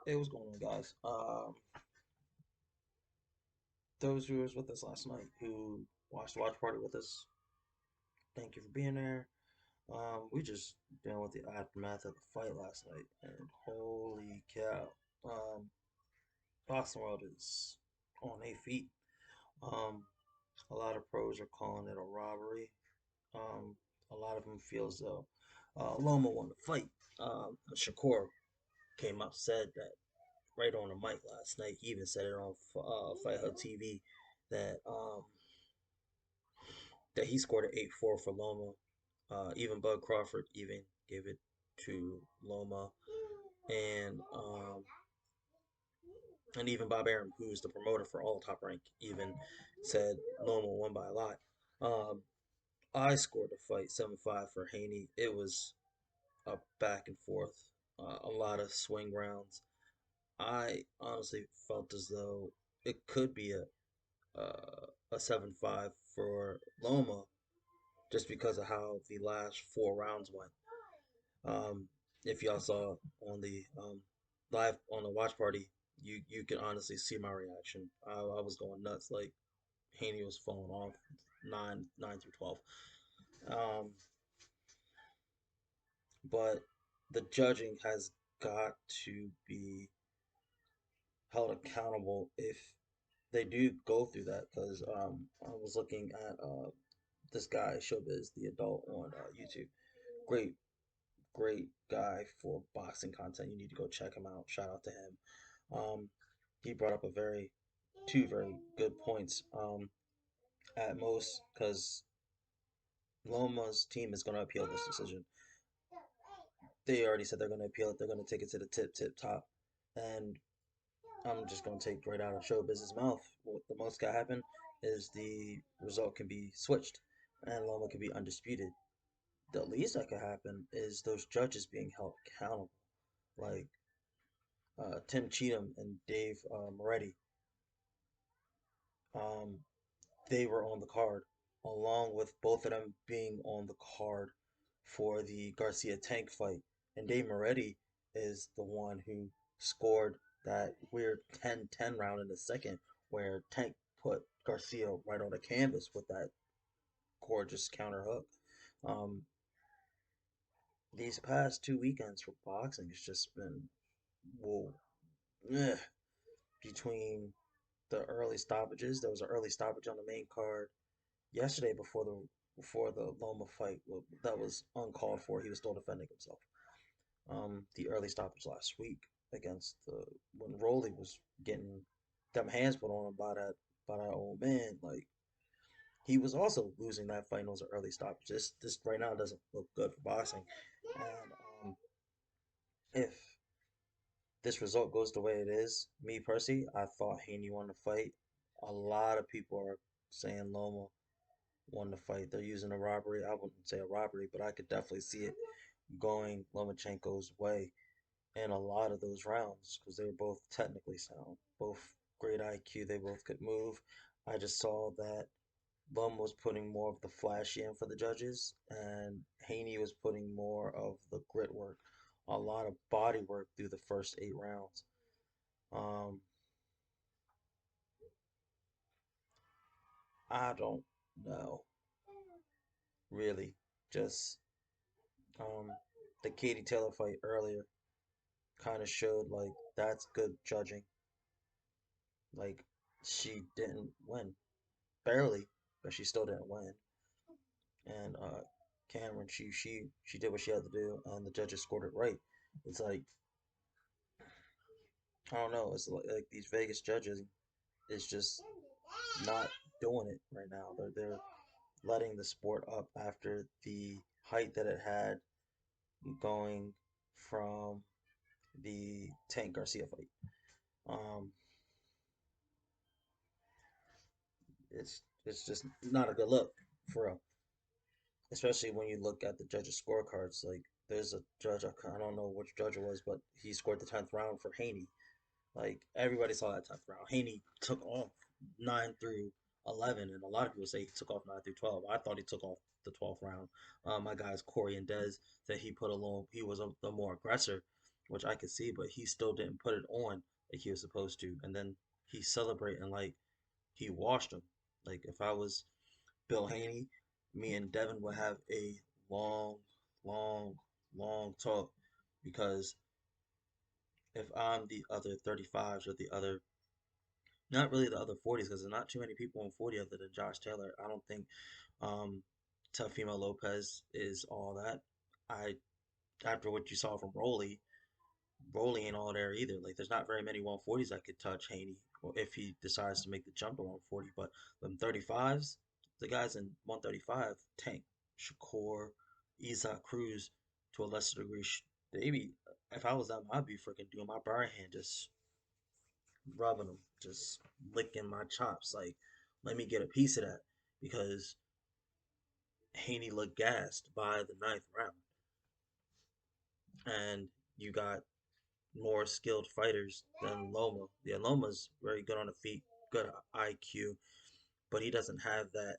Hey, what's going on, guys? Those who was with us last night who watched the watch party with us, thank you for being there. We just dealing with the aftermath of the fight last night, and holy cow, um, boxing world is on 8 feet. Um, a lot of pros are calling it a robbery. Um, a lot of them feel as though Loma won the fight. Shakur came up said that right on the mic last night. He even said it on Fight Hub TV that that he scored an 8-4 for Loma. Even Bud Crawford even gave it to Loma, and even Bob Arum, who's the promoter for All Top Rank, even said Loma won by a lot. Um, I scored the fight 7-5 for Haney. It was a back and forth, a lot of swing rounds. I honestly felt as though it could be a 7-5 for Loma just because of how the last 4 rounds went. Um, if y'all saw on the live on the watch party, you can honestly see my reaction. I was going nuts. Like Haney was falling off nine through 12. Um, but the judging has got to be held accountable if they do go through that. Because I was looking at this guy Showbiz, the adult on YouTube. Great great guy for boxing content. You need to go check him out. Shout out to him. Um, he brought up a very two very good points. At most, because Loma's team is going to appeal this decision. They already said they're going to appeal it. They're going to take it to the tip top, and I'm just going to take right out of Showbiz's mouth. What the most could happen is the result can be switched, and Loma can be undisputed. The least that could happen is those judges being held accountable. Like Tim Cheatham and Dave Moretti, um, they were on the card, along with both of them being on the card for the Garcia Tank fight. And Dave Moretti is the one who scored that weird 10-10 round in the second, where Tank put Garcia right on the canvas with that gorgeous counter hook. Um, these past 2 weekends for boxing, it's just been whoa, ugh, between the early stoppages. There was an early stoppage on the main card yesterday before the Loma fight that was uncalled for. He was still defending himself. The early stoppage last week against the when Rolly was getting them hands put on him by that old man. Like he was also losing that fight. And it was an early stoppage. This right now doesn't look good for boxing. And if this result goes the way it is, me personally, I thought Haney won the fight. A lot of people are saying Loma won the fight. They're using a robbery. I wouldn't say a robbery, but I could definitely see it going Lomachenko's way in a lot of those rounds because they were both technically sound, both great IQ. They both could move. I just saw that Loma was putting more of the flashy in for the judges, and Haney was putting more of the grit work, a lot of body work through the first 8 rounds. Um, I don't know, really. Just um, the Katie Taylor fight earlier kind of showed like that's good judging. Like she didn't win, barely, but she still didn't win. And Cameron, she did what she had to do, and the judges scored it right. It's like I don't know. It's like these Vegas judges is just not doing it right now. They're letting the sport up after the height that it had going from the Tank Garcia fight. Um, it's just not a good look for real. Especially when you look at the judges' scorecards. Like there's a judge, I don't know which judge it was, but he scored the 10th round for Haney. Like everybody saw that 10th round. Haney took off 9 through 11, and a lot of people say he took off 9 through 12. I thought he took off the 12th round. My guys Corey and Dez said he put a little, he was the more aggressor. which I could see, but he still didn't put it on like he was supposed to. And then he's celebrating like he washed him. Like if I was Bill Haney, me and Devin would have a long, long, long talk because if I'm the other 35s or the other, not really the other 40s, because there's not too many people on 40 other than Josh Taylor. I don't think um, Teofimo Lopez is all that. I After what you saw from Rolly ain't all there either. Like there's not very many 140s that could touch Haney or if he decides to make the jump to 140. But them 35s, the guys in 135, Tank, Shakur, Isaac Cruz, to a lesser degree, they be. If I was them, I'd be freaking doing my burn hand, just rubbing them, just licking my chops. Like, let me get a piece of that because Haney looked gassed by the ninth round, and you got more skilled fighters than Loma. Yeah, Loma's very good on the feet, good IQ, but he doesn't have that.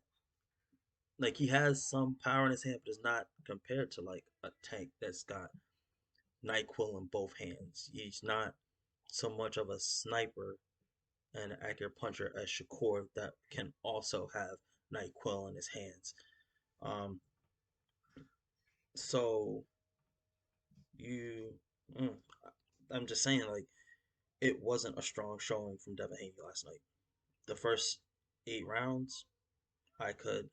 Like he has some power in his hand, but it's not compared to like a Tank that's got NyQuil in both hands. He's not so much of a sniper and an accurate puncher as Shakur that can also have NyQuil in his hands. Um, so you, mm, I'm just saying, like it wasn't a strong showing from Devin Haney last night. The first 8 rounds, I could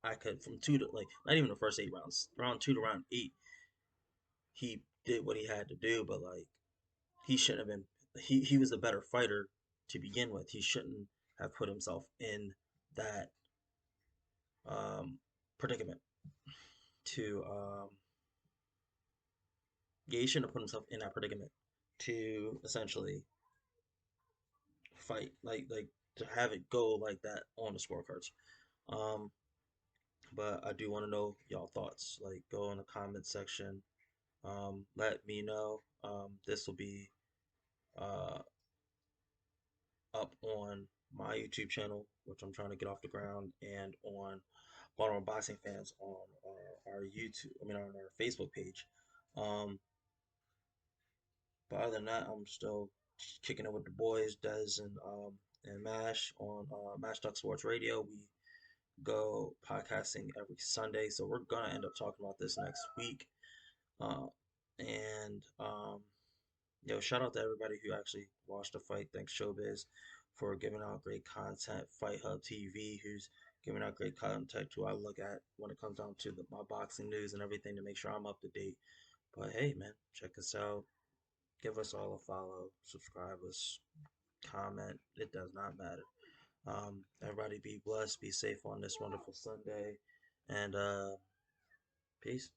I could from two to like not even the first 8 rounds, round two to round eight, he did what he had to do, but like he shouldn't have been. He was the better fighter to begin with. He shouldn't have put himself in that predicament. To Yeah, he shouldn't have put himself in that predicament to essentially fight like to have it go like that on the scorecards. Um, but I do want to know y'all thoughts. Like, go in the comment section. Let me know. This will be uh, up on my YouTube channel, which I'm trying to get off the ground, and on Baltimore Boxing Fans on our YouTube. I mean, on our Facebook page. Um, but other than that, I'm still kicking it with the boys, Dez and Mash on Mash Talk Sports Radio. We go podcasting every Sunday, so we're gonna end up talking about this next week. Uh, and Yo, shout out to everybody who actually watched the fight. Thanks, Showbiz, for giving out great content. Fight Hub TV, who's giving out great content who I look at when it comes down to my boxing news and everything to make sure I'm up to date. But hey, man, check us out. Give us all a follow. Subscribe us. Comment. It does not matter. Everybody be blessed. Be safe on this wonderful Sunday. And peace.